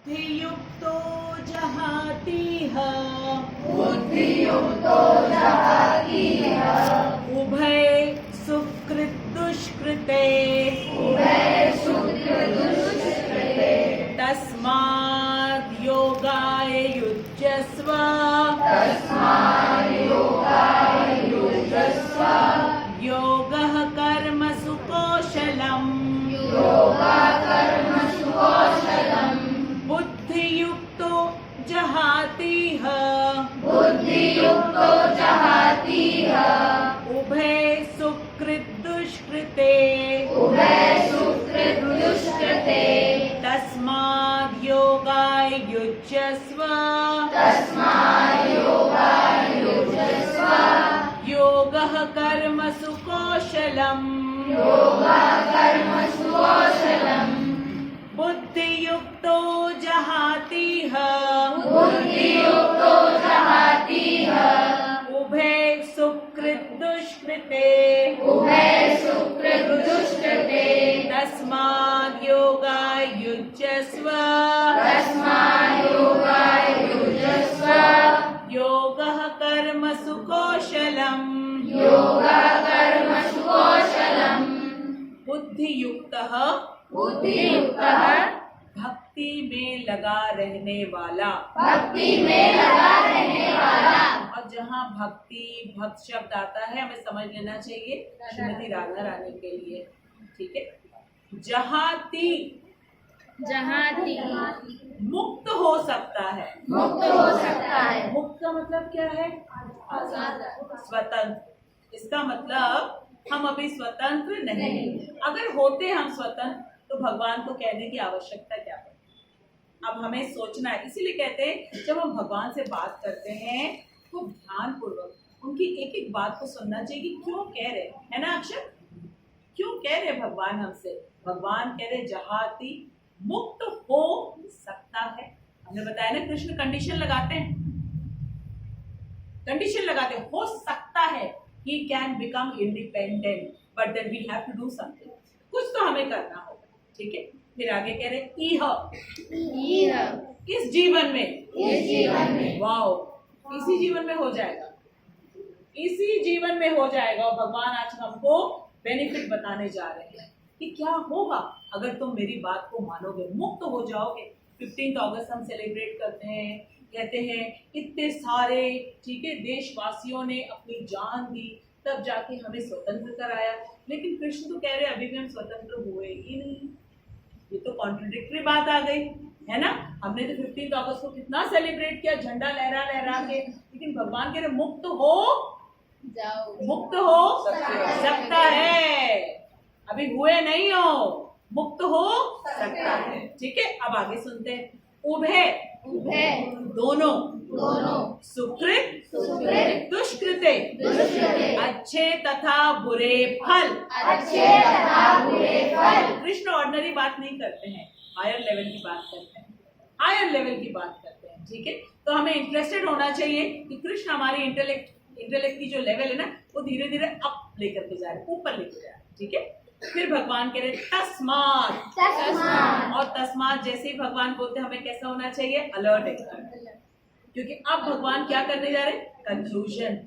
बुद्धियुक्तो जहातीह बुद्धियुक्तो जहातीह उभय सुकृत दुष्कृते उभय सुकृत दुष्कृते तस्माद् योगाय युज्यस्व तस्माद् योगाय युज्यस्व योगः कर्मसु कौशलम् योगः कर्मसु कौशलम् बुद्धियुक्तो जहातीह बुद्धियुक्तो जहातीह उभय सुकृत दुष्कृते उभय सुकृत दुष्कृते तस्माद् योगाय युज्यस्व तस्माद् योगाय युज्यस्व योगः कर्मसु कौशलम् योगः कर्मसु कौशलम् बुद्धियुक्तो जहातीह बुद्धियुक्तो जहातीह उभय सुकृत दुष्कृते उभय सुकृत दुष्कृते तस्माद् योगाय युज्यस्व तस्माद् योगाय युज्यस्व योगः कर्मसु कौशलम् योगः कर्मसु कौशलम् बुद्धियुक्तः बुद्धियुक्तः भक्ति में लगा रहने वाला भक्ति में लगा रहने वाला और जहाँ भक्ति भक्त शब्द आता है हमें समझ लेना चाहिए श्रीमती राधा रानी के लिए, ठीक है। जहाती जहाती मुक्त हो सकता है, मुक्त हो सकता है। मुक्त का मतलब क्या है? स्वतंत्र। इसका मतलब हम अभी स्वतंत्र नहीं। अगर होते हम स्वतंत्र तो भगवान को कहने की आवश्यकता क्या है? अब हमें सोचना है। इसीलिए कहते हैं जब हम भगवान से बात करते हैं तो ध्यान पूर्वक उनकी एक एक बात को सुनना चाहिए कि क्यों कह रहे है ना अक्षर, क्यों कह रहे भगवान हमसे। भगवान कह रहे जहाती मुक्त हो सकता है। हमने बताया ना कृष्ण कंडीशन लगाते हैं, कंडीशन लगाते हैं, हो सकता है he can become independent but then we have to do something, कुछ तो हमें करना होगा, ठीक है। फिर आगे कह रहे इस जीवन में, वाओ, इसी जीवन में हो जाएगा, इसी जीवन में हो जाएगा। और भगवान आज हमको बेनिफिट बताने जा रहे हैं कि क्या होगा अगर तुम मेरी बात को मानोगे, मुक्त हो जाओगे। 15 अगस्त हम सेलिब्रेट करते हैं, कहते हैं इतने सारे, ठीक है, देशवासियों ने अपनी जान दी तब जाके हमें स्वतंत्र कराया, लेकिन कृष्ण तो कह रहे हैं अभी भी हम स्वतंत्र हुए ही नहीं। ये तो कॉन्ट्रडिक्टरी बात आ गई है ना। हमने तो 15 अगस्त को कितना सेलिब्रेट किया, झंडा लहरा लहरा के, लेकिन भगवान कह रहे मुक्त हो जाओ, मुक्त हो सकता है, अभी हुए नहीं हो, मुक्त हो सकता है, ठीक है। अब आगे सुनते हैं। उभय दोनों सुकृत दुष्कृते अच्छे तथा बुरे फल कृष्ण ऑर्डिनरी बात नहीं करते हैं, हायर लेवल की बात करते हैं, हायर लेवल की बात करते हैं, ठीक है। तो हमें इंटरेस्टेड होना चाहिए कि कृष्ण हमारी इंटेलेक्ट की जो लेवल है ना वो धीरे धीरे अप लेकर के जा रहे हैं, ऊपर लेकर जा रहे हैं, ठीक है। फिर भगवान कह रहे तस्मात्, और तस्मात् जैसे ही भगवान बोलते हैं हमें कैसा होना चाहिए? अलर्ट एकदम, क्योंकि अब भगवान क्या करने जा रहे हैं? कंक्लूजन।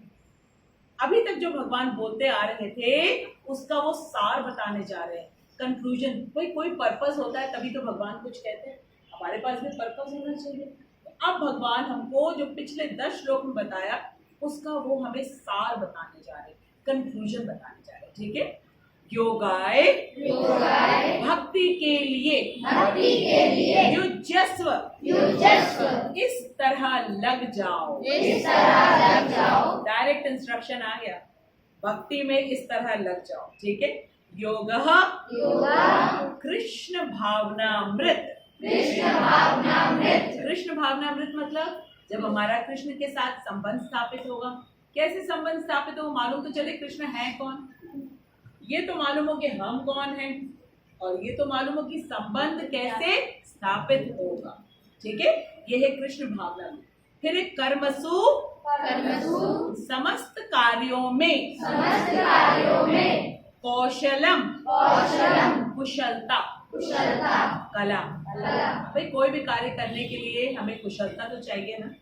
अभी तक जो भगवान बोलते आ रहे थे उसका वो सार बताने जा रहे हैं, कंक्लूजन। कोई पर्पस होता है तभी तो भगवान कुछ कहते हैं, हमारे पास भी पर्पस होना चाहिए। तो अब भगवान हमको जो पिछले 10 श्लोक में बताया उसका वो हमें सार बताने जा रहे हैं, कंक्लूजन बताने जा रहे हैं, ठीक है। योगाय भक्ति के लिए युज्यस्व इस तरह लग जाओ, डायरेक्ट इंस्ट्रक्शन आ गया, भक्ति में इस तरह लग जाओ, ठीक है। योगः कृष्ण भावनामृत, कृष्ण भावनामृत मतलब जब हमारा कृष्ण के साथ संबंध स्थापित होगा। कैसे संबंध स्थापित होगा? मालूम तो चले कृष्ण है कौन, ये तो मालूम हो कि हम कौन हैं, और ये तो मालूम हो कि संबंध कैसे स्थापित होगा, ठीक है। ये है कृष्ण भावना। फिर एक कर्मसु समस्त कार्यों में कौशलम कुशलता कला भाई कोई भी कार्य करने के लिए हमें कुशलता तो चाहिए ना,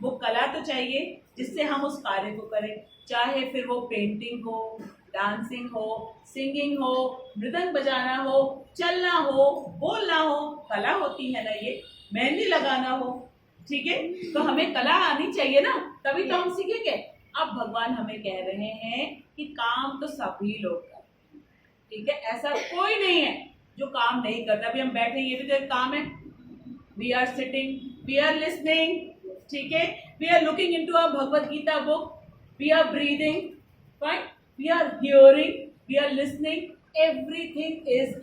वो कला तो चाहिए जिससे हम उस कार्य को करें, चाहे फिर वो पेंटिंग हो, डांसिंग हो, सिंगिंग हो, मृदंग बजाना हो, चलना हो, बोलना हो, कला होती है ना ये, मेहंदी लगाना हो, ठीक है। तो हमें कला आनी चाहिए ना, तभी तो हम सीखेंगे। अब भगवान हमें कह रहे हैं कि काम तो सभी लोग करते हैं, ठीक है, ऐसा कोई नहीं है जो काम नहीं करता। अभी हम बैठे, ये भी तो एक काम है। We are sitting, we are listening, ठीक है, we are looking into a Bhagavad Gita book, we are breathing, fine, we are hearing, we are listening, everything is a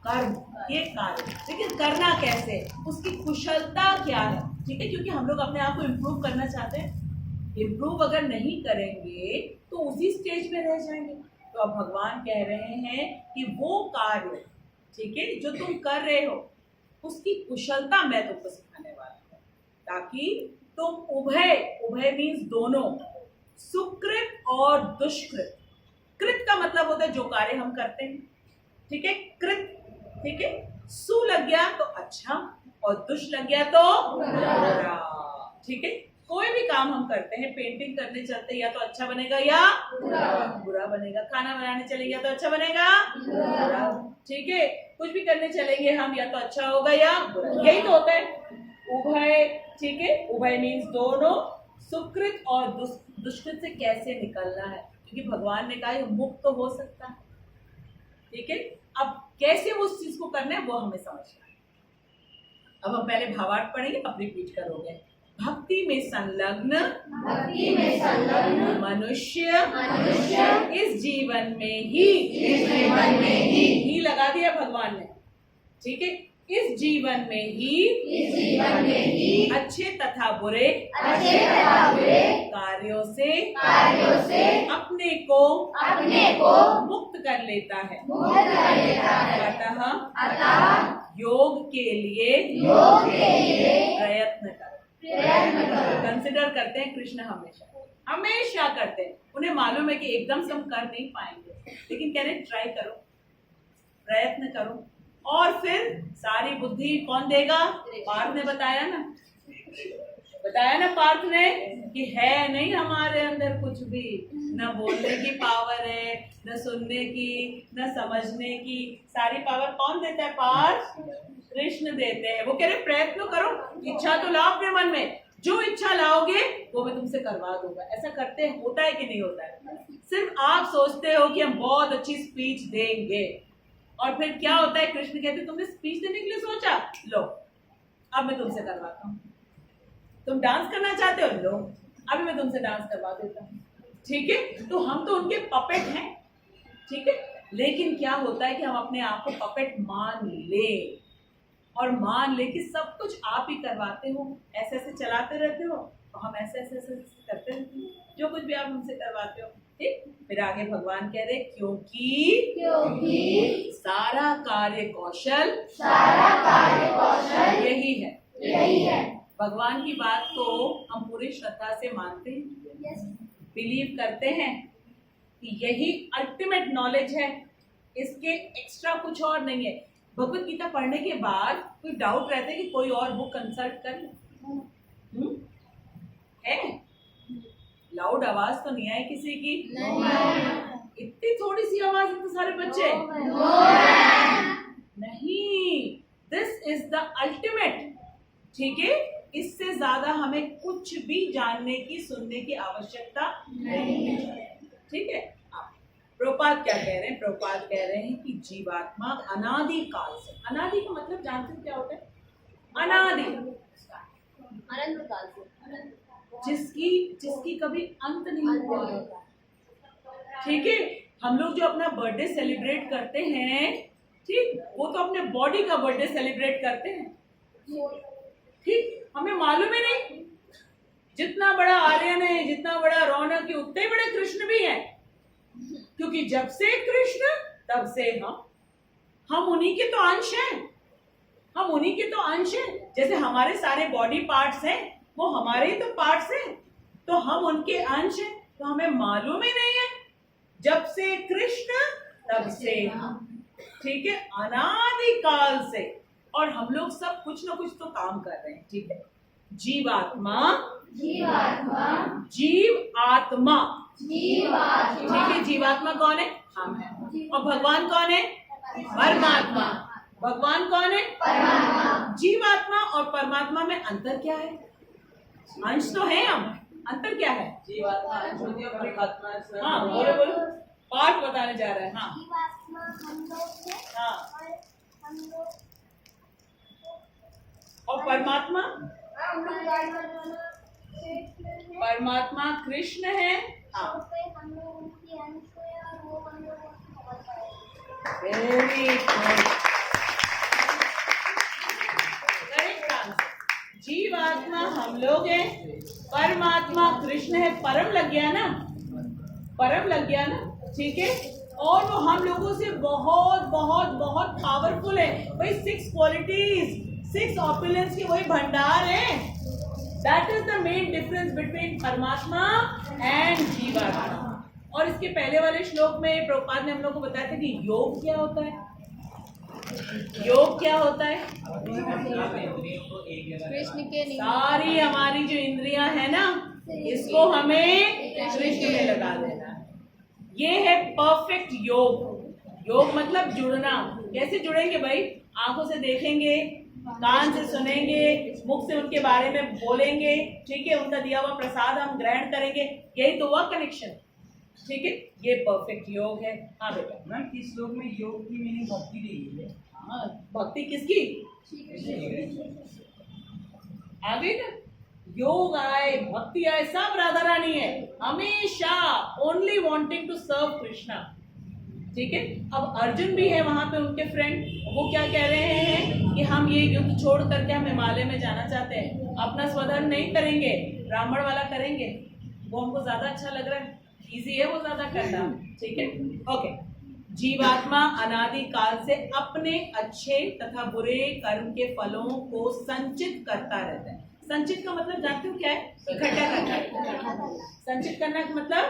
karma, ये कार्य। लेकिन करना कैसे, उसकी कुशलता क्या है, ठीक है, क्योंकि हम लोग अपने आप को इम्प्रूव करना चाहते हैं। इम्प्रूव अगर नहीं करेंगे तो उसी स्टेज में रह जाएंगे। तो अब भगवान कह रहे हैं कि वो कार्य, ठीक है, जो तुम कर रहे हो उसकी कुशलता मैं तुमको सिखाने वाला हूँ, ताकि तुम उभय, उभय मीन्स दोनों, सुकृत और दुष्कृत। कृत का मतलब होता है जो कार्य हम करते हैं, ठीक है, कृत, ठीक है, सु लग गया तो अच्छा और दुष् लग गया तो बुरा, ठीक है। कोई भी काम हम करते हैं, पेंटिंग करने चलते या तो अच्छा बनेगा या बुरा बनेगा, खाना बनाने चलेंगे या तो अच्छा बनेगा बुरा, ठीक है, कुछ भी करने चलेंगे हम या तो अच्छा होगा या बुरा, यही तो होता है उभय, ठीक है। उभय मीन्स दोनों, सुकृत और दुष्कृत से कैसे निकलना है, क्योंकि भगवान ने कहा मुक्त तो हो सकता है, ठीक है। अब कैसे वो उस चीज को करना है वो हमें समझना है। अब हम पहले भावार्थ पढ़ेंगे, अब रिपीट करोगे। भक्ति में संलग्न मनुष्य इस जीवन में ही लगा दिया भगवान ने, ठीक है, इस जीवन में ही अच्छे तथा बुरे कार्यों से अपने को मुक्त कर लेता है। अतः योग के लिए प्रयत्न करो। कंसिडर करते हैं कृष्ण हमेशा करते हैं, उन्हें मालूम है कि एकदम से हम कर नहीं पाएंगे, लेकिन कह रहे ट्राई करो, प्रयत्न करो, और फिर सारी बुद्धि कौन देगा, पार्थ ने बताया ना पार्थ ने कि है नहीं हमारे अंदर कुछ भी, न बोलने की पावर है, न सुनने की, न समझने की, सारी पावर कौन देता है, पार्थ, कृष्ण देते हैं। वो कह रहे प्रयत्न करो, इच्छा तो लाओ अपने मन में, जो इच्छा लाओगे वो मैं तुमसे करवा दूंगा। ऐसा करते हैं, होता है कि नहीं होता है? सिर्फ आप सोचते हो कि हम बहुत अच्छी स्पीच देंगे, और फिर क्या होता है, कृष्ण कहते तुमने स्पीच देने के लिए सोचा, लो अब मैं तुमसे करवाता हूँ। तुम डांस करना चाहते हो, लो अभी मैं तुमसे डांस करवा देता हूँ, ठीक है। तो हम तो उनके पपेट हैं, ठीक है, लेकिन क्या होता है कि हम अपने आप को पपेट मान ले, और मान ले कि सब कुछ आप ही करवाते हो, ऐसे ऐसे चलाते रहते हो, तो हम ऐसे ऐसे ऐसे करते रहते हैं, जो कुछ भी आप हमसे करवाते हो, ठीक। फिर आगे भगवान कह रहे क्योंकि सारा कार्य कौशल यही है। भगवान की बात को हम पूरी श्रद्धा से मानते हैं, बिलीव करते हैं कि यही अल्टीमेट नॉलेज है, इसके एक्स्ट्रा कुछ और नहीं है। भगवत गीता पढ़ने के बाद कोई डाउट रहता है कि कोई और बुक कंसल्ट कर ले, है? लाउड आवाज तो नहीं आई किसी की? इतनी थोड़ी सी आवाज, इतने सारे बच्चे नहीं। दिस इज द अल्टीमेट, ठीक है। इससे ज्यादा हमें कुछ भी जानने की, सुनने की आवश्यकता नहीं है, ठीक है। प्रभुपाद क्या कह रहे हैं? प्रभुपाद कह रहे हैं कि जीवात्मा अनादि काल से, अनादि का मतलब जानते हैं क्या होता है? अनादि, अनंत काल से, जिसकी कभी अंत नहीं हुआ, ठीक है। हम लोग जो अपना बर्थडे सेलिब्रेट करते हैं, ठीक, वो तो अपने बॉडी का बर्थडे सेलिब्रेट करते हैं, ठीक। हमें मालूम ही नहीं, जितना बड़ा आर्यन है, जितना बड़ा रौनक है, उतने बड़े कृष्ण भी हैं, क्योंकि जब से कृष्ण तब से हम उन्हीं के तो अंश हैं, जैसे हमारे सारे बॉडी पार्ट्स हैं, वो हमारे ही तो पार्ट्स हैं, तो हम उनके अंश हैं। तो हमें मालूम ही नहीं है, जब से कृष्ण तब से हम, ठीक है, अनादि काल से, और हम लोग सब कुछ ना कुछ तो काम कर रहे हैं, ठीक है। जीवात्मा, जीवात्मा, जीव आत्मा, जीवात्मा, ठीक है। जीवात्मा कौन है? हम हैं। और भगवान कौन है? परमात्मा। भगवान कौन है? परमात्मा। जीवात्मा और परमात्मा में अंतर क्या है? अंश तो है हम, अंतर क्या है? जीवात्मा अंश होती है, परमात्मा स्वयं हाँ होती है। बोलो बोलो, पाठ बताने जा रहे हैं। हाँ जीवात्मा हम लोग हैं हाँ। और हम लोग और परमात्मा? हम लोग परमात्मा कृष्ण है। हाँ हम लोग उनकी अंश हैं और वो हम लोग उनकी खबर पाएंगे। Very good, correct answer. जीवात्मा हम लोग हैं, परमात्मा कृष्ण है। परम लग गया ना, परम लग गया ना, ठीक है। और वो हम लोगों से बहुत बहुत बहुत पावरफुल है। वही 6 क्वालिटीज, 6 ऑपुलेंस के वही भंडार है। That is the main difference between परमात्मा एंड जीवात्मा। और इसके पहले वाले श्लोक में प्रभुपाद ने हम लोग को बताया था कि योग क्या होता है। योग क्या होता है? कृष्ण के सारी हमारी जो इंद्रियां है ना, इसको हमें कृष्ण में लगा देना है। ये है परफेक्ट योग। योग मतलब जुड़ना। कैसे जुड़ेंगे भाई? आंखों से देखेंगे, कान से सुनेंगे, मुख से उनके बारे में बोलेंगे, ठीक है। उनका दिया हुआ प्रसाद हम ग्रहण करेंगे, यही तो हुआ कनेक्शन, ठीक है। ये परफेक्ट योग है। हाँ बेटा। मैम इस श्लोक में योग की मीनिंग भक्ति दी गई है। हाँ, भक्ति किसकी? आ गई ना, योग आए, भक्ति आए, सब राधा रानी है हमेशा, only wanting to serve Krishna, ठीक है। अब अर्जुन भी है वहां पे, उनके फ्रेंड, वो क्या कह रहे हैं कि हम ये युद्ध छोड़ करके हम हिमालय में जाना चाहते हैं, अपना स्वधर्म नहीं करेंगे, ब्राह्मण वाला करेंगे, वो हमको ज्यादा अच्छा लग रहा है, इजी है वो ज्यादा करना, ठीक है। ओके। जीवात्मा अनादि काल से अपने अच्छे तथा बुरे कर्म के फलों को संचित करता रहता है। संचित का मतलब जानते हो क्या है? इकट्ठा करना। संचित करना का मतलब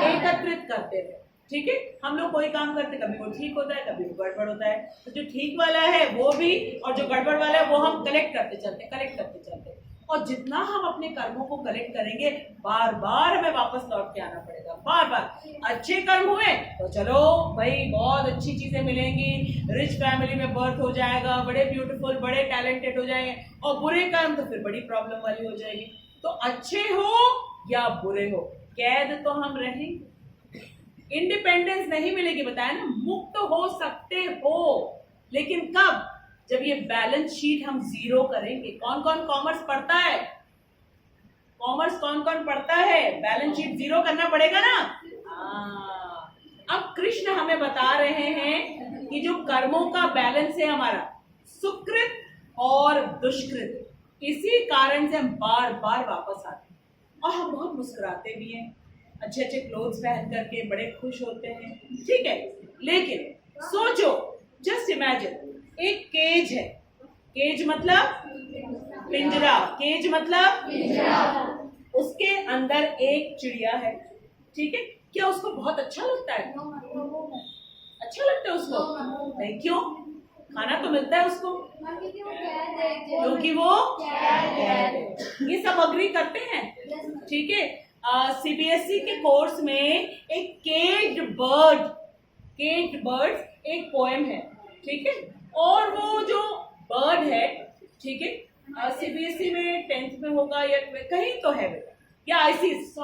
एकत्रित करते हैं, ठीक है। हम लोग कोई काम करते, कभी वो ठीक होता है, कभी वो गड़बड़ होता है, तो जो ठीक वाला है वो भी, और जो गड़बड़ वाला है वो हम कलेक्ट करते चलते, कलेक्ट करते चलते। और जितना हम अपने कर्मों को कलेक्ट करेंगे, बार बार हमें वापस लौट के आना पड़ेगा, बार बार। अच्छे कर्म हुए तो चलो भाई बहुत अच्छी चीजें मिलेंगी, रिच फैमिली में बर्थ हो जाएगा, बड़े ब्यूटीफुल, बड़े टैलेंटेड हो जाएंगे। और बुरे कर्म तो फिर बड़ी प्रॉब्लम वाली हो जाएगी। तो अच्छे हो या बुरे हो, कैद तो हम रहेंगे, इंडिपेंडेंस नहीं मिलेगी, बताया ना, मुक्त हो सकते हो, लेकिन कब? जब ये बैलेंस शीट हम जीरो करेंगे। कौन कौन कॉमर्स पढ़ता है? कॉमर्स कौन कौन पढ़ता है? बैलेंस शीट जीरो करना पड़ेगा ना। अब कृष्ण हमें बता रहे हैं कि जो कर्मों का बैलेंस है हमारा, सुकृत और दुष्कृत, इसी कारण से हम बार बार वापस आते हैं। और हम बहुत मुस्कुराते भी हैं, अच्छे अच्छे क्लोथ्स पहन करके बड़े खुश होते हैं, ठीक है। लेकिन सोचो, जस्ट इमेजिन, एक केज है, केज मतलब पिंजरा, केज मतलब पिंजरा। उसके अंदर एक चिड़िया है, ठीक है। क्या उसको बहुत अच्छा लगता है? अच्छा लगता है उसको? नहीं, क्यों? खाना तो मिलता है उसको, क्योंकि वो कैद है। ये सब अग्री करते हैं, ठीक है। सीबीएसई के कोर्स में एक केज्ड बर्ड एक पोएम है, ठीक है। और वो जो बर्ड है, ठीक है, सीबीएसई में 10th में होगा या कहीं तो है बेटा, या आईसीएसई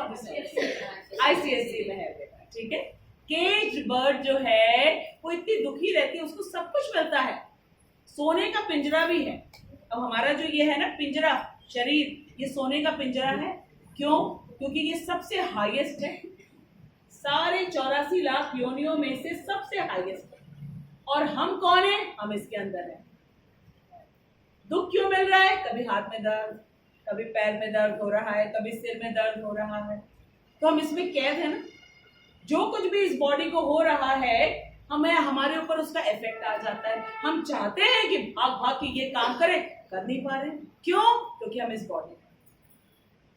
में है बेटा, ठीक है। केज बर्ड जो है वो इतनी दुखी रहती है, उसको सब कुछ मिलता है, सोने का पिंजरा भी है। अब हमारा जो ये है ना पिंजरा, शरीर, ये सोने का पिंजरा है। क्यों? क्योंकि ये सबसे हाईएस्ट है, सारे 84 लाख योनियों में से सबसे हाईएस्ट है। और हम कौन है? हम इसके अंदर हैं। दुख क्यों मिल रहा है? कभी हाथ में दर्द, कभी पैर में दर्द हो रहा है, कभी सिर में दर्द हो रहा है, तो हम इसमें कैद है ना। जो कुछ भी इस बॉडी को हो रहा है, हमें, हमारे ऊपर उसका इफेक्ट आ जाता है। हम चाहते हैं कि भाग भाग के ये काम करें, कर नहीं पा रहे। क्यों? क्योंकि हम इस बॉडी,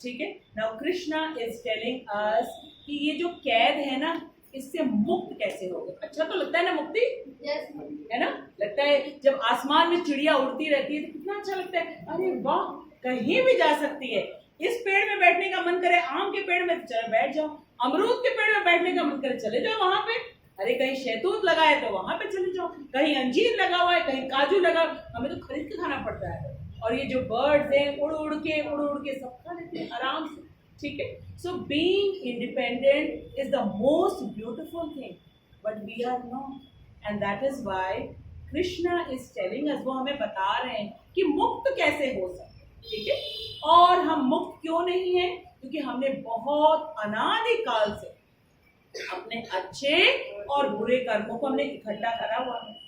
ठीक है। नाउ कृष्णा इज टेलिंग अस कि ये जो कैद है ना, इससे मुक्त कैसे हो गए। अच्छा तो लगता है ना मुक्ति, यस है ना, लगता है जब आसमान में चिड़िया उड़ती रहती है तो कितना अच्छा लगता है, अरे वाह कहीं भी जा सकती है। इस पेड़ में बैठने का मन करे, आम के पेड़ में चलो बैठ जाओ, अमरूद के पेड़ में बैठने का मन करे चले जाओ वहां पे, अरे कहीं शहतूत लगा है तो वहां पे चले जाओ, कहीं अंजीर लगा हुआ है, कहीं काजू लगा, हमें तो खरीद के खाना पड़ता है। और ये जो बर्ड्स हैं उड़ उड़ के सब खा लेते हैं आराम से, ठीक है। So being independent is the most beautiful thing, but we are not, and that is why Krishna is telling us, वो हमें बता रहे हैं कि मुक्त कैसे हो सकते, ठीक है। और हम मुक्त क्यों नहीं है, क्योंकि हमने बहुत अनादिकाल से अपने अच्छे और बुरे कर्मों को हमने इकट्ठा करा हुआ है,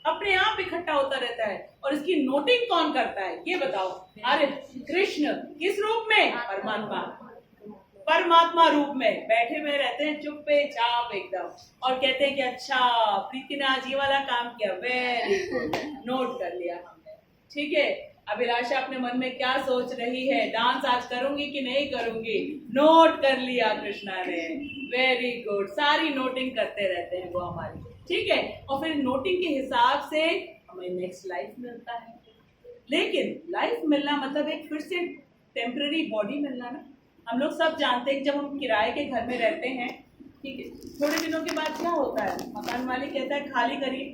अपने आप इकट्ठा होता रहता है। और इसकी नोटिंग कौन करता है ये बताओ। अरे कृष्ण किस रूप में, परमात्मा, परमात्मा रूप में बैठे हुए रहते हैं चुप्पे चाप एकदम, और कहते हैं कि अच्छा प्रीति ने आज ये वाला काम किया, वेरी गुड, नोट कर लिया हमने, ठीक है। अभिलाषा अपने मन में क्या सोच रही है, डांस आज करूंगी कि नहीं करूंगी, नोट कर लिया कृष्णा ने, वेरी गुड, सारी नोटिंग करते रहते हैं वो हमारी, ठीक है। और फिर नोटिंग के हिसाब से हमें नेक्स्ट लाइफ मिलता है। लेकिन लाइफ मिलना मतलब एक फिर से टेम्पररी बॉडी मिलना ना। हम लोग सब जानते हैं कि जब हम किराए के घर में रहते हैं, ठीक है, थोड़े दिनों के बाद क्या होता है, मकान मालिक कहता है खाली करिए,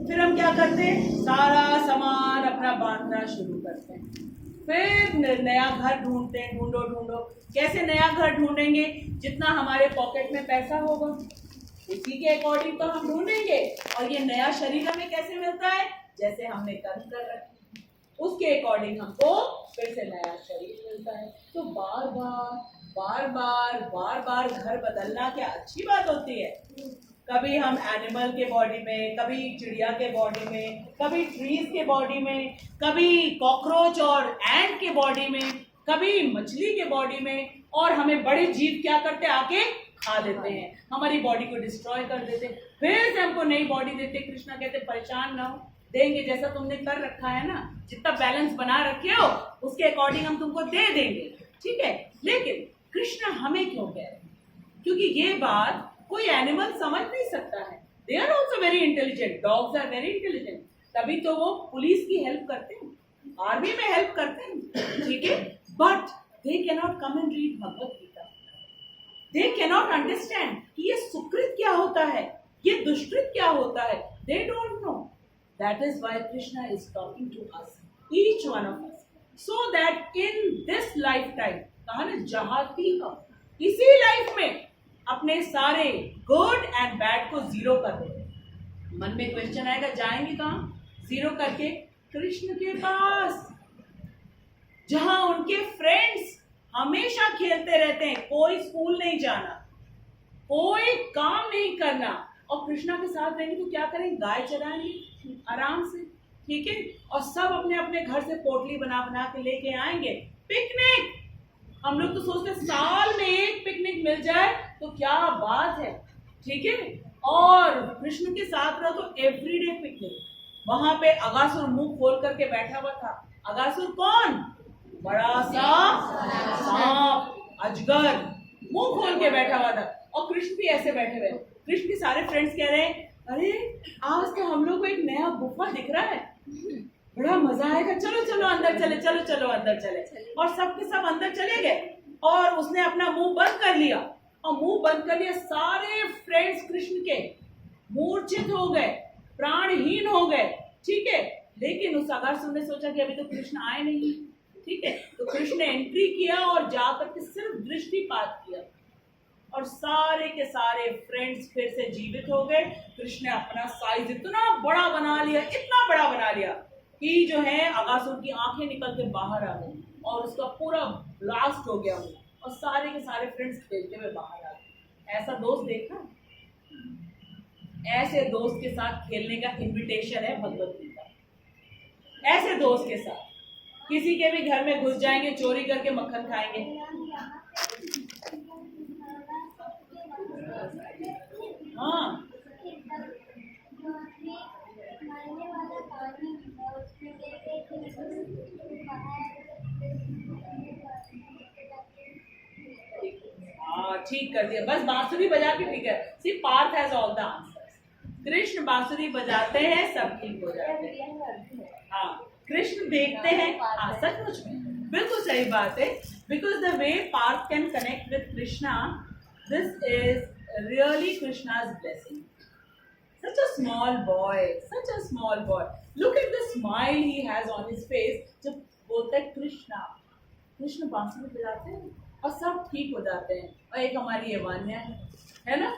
फिर हम क्या करते हैं, सारा सामान अपना बांधना शुरू करते हैं, फिर नया घर ढूंढते हैं, ढूंढो। कैसे नया घर ढूंढेंगे, जितना हमारे पॉकेट में पैसा होगा उसी के अकॉर्डिंग तो हम ढूंढेंगे। और ये नया शरीर हमें कैसे मिलता है, जैसे हमने कर्म कर रखे उसके अकॉर्डिंग हमको फिर से नया शरीर मिलता है। तो बार बार घर बदलना क्या अच्छी बात होती है। कभी हम एनिमल के बॉडी में, कभी चिड़िया के बॉडी में, कभी ट्रीज के बॉडी में, कभी कॉकरोच और एंट के बॉडी में, कभी मछली के बॉडी में, और हमें बड़े जीव क्या करते हैं, आके खा लेते हैं, हमारी बॉडी को डिस्ट्रॉय कर देते हैं, फिर से हमको नई बॉडी देते। कृष्णा कहते परेशान ना हो, देंगे जैसा तुमने कर रखा है ना, जितना बैलेंस बना रखे हो उसके अकॉर्डिंग हम तुमको दे देंगे, ठीक है। लेकिन कृष्णा हमें क्यों कह रहे हैं, क्योंकि ये बात कोई एनिमल समझ नहीं सकता है। They are also very intelligent, dogs are very intelligent, तभी तो वो पुलिस की हेल्प करते हैं, आर्मी में हेल्प करते हैं, ठीक है। But they cannot come and read Bhagavad Gita, they cannot understand कि ये सुकृत क्या होता है, ये दुष्कृत क्या होता है, they don't know. That is why Krishna is talking to us, each one of us, so that in this life time, कहा ना जहाती हम इसी लाइफ में अपने सारे गुड एंड बैड को जीरो कर दो। मन में क्वेश्चन आएगा जाएंगे कहाँ, जीरो करके कृष्ण के पास, जहां उनके फ्रेंड्स हमेशा खेलते रहते हैं, कोई स्कूल नहीं जाना, कोई काम नहीं करना, और कृष्णा के साथ रहेंगे तो क्या करेंगे, गाय चराएंगे आराम से, ठीक है। और सब अपने अपने घर से पोटली बना बना के लेके आएंगे, पिकनिक। हम लोग तो सोचते साल में एक पिकनिक मिल जाए तो क्या बात है, ठीक है। और कृष्ण के साथ रहो तो एवरीडे पिकनिक। वहां पे अगासुर मुंह खोल करके बैठा हुआ था। अगासुर कौन, बड़ा सा सांप, अजगर, मुंह खोल के बैठा हुआ था, और कृष्ण भी ऐसे बैठे हुए। कृष्ण के सारे फ्रेंड्स कह रहे हैं अरे आज तो हम लोग को एक नया गुफा दिख रहा है, बड़ा मजा आएगा, चलो चलो अंदर चले, चलो चलो अंदर चले। और सब के सब अंदर चले गए, और उसने अपना मुंह बंद कर लिया, और मुंह बंद कर लिया, सारे फ्रेंड्स कृष्ण के मूर्छित हो गए, प्राणहीन हो गए, ठीक है। लेकिन उस अगासुर ने सोचा कि अभी तो कृष्ण आए नहीं, ठीक है, तो कृष्ण ने एंट्री किया और जाकर के सिर्फ दृष्टिपात किया, और सारे के सारे फ्रेंड्स फिर से जीवित हो गए। कृष्ण ने अपना साइज इतना बड़ा बना लिया, इतना बड़ा बना लिया कि जो है अगासुर की आंखें निकल के बाहर आ गई, और उसका पूरा ब्लास्ट हो गया वो, और सारे के सारे फ्रेंड्स खेलते हुए बाहर आ गए। ऐसा दोस्त देखा, ऐसे दोस्त के साथ खेलने का इनविटेशन है भगवत गीता। ऐसे दोस्त के साथ किसी के भी घर में घुस जाएंगे, चोरी करके मक्खन खाएंगे, हाँ हाँ ठीक कर दिया, बस बांसुरी बजा के ठीक है। See Parth has all the answers. Krishna बांसुरी बजाते हैं, सब ठीक हो जाते हैं। हाँ, कृष्ण देखते हैं, हाँ सचमुच में बिल्कुल सही बात है। Because the way Partha can connect with Krishna, this is really Krishna's blessing. Such a small boy, such a small boy. Look at the smile he has on his face. जब बोलता है कृष्णा, कृष्ण बांसुरी बजाते हैं और सब ठीक हो जाते हैं। और एक हमारी ये वान्या है ना,